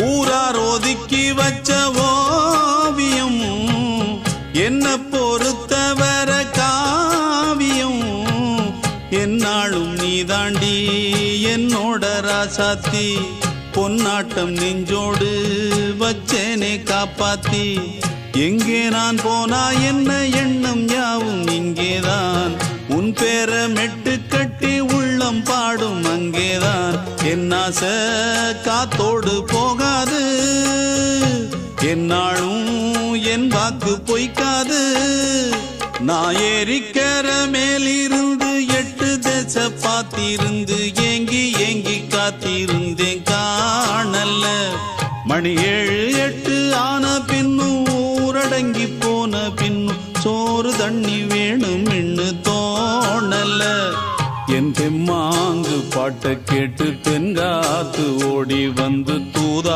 ஊரார் ஒதுக்கி வச்ச ஓவியம் என்ன பொறுத்தவர காவியம் என்னாலும் நீதாண்டி என்னோட ராசாத்தி பொன்னாட்டம் நெஞ்சோடு வச்சேனே காப்பாத்தி எங்கே நான் போனா என்ன எண்ணம் யாவும் இங்கேதான் உன் பேர மெட்டு கட்டி உள்ளம் பாடும் அங்கேதான் என் ஆசை காத்தோடு போகாது என்னாலும் என் வாக்கு பொய்க்காது நான் ஏறிக்கர மேலிருந்து 8 தேச பார்த்திருந்து ஏங்கி ஏங்கி காத்திருந்தேன் காணல்ல மணி 7 8 ஆன பின்னும் ஊரடங்கி போன பின்னும் சோறு தண்ணி வேணும் என்று தோணல என் தெம்மாங்கு பாட்டை கேட்டு தென்காத்து ஓடி வந்து தூதா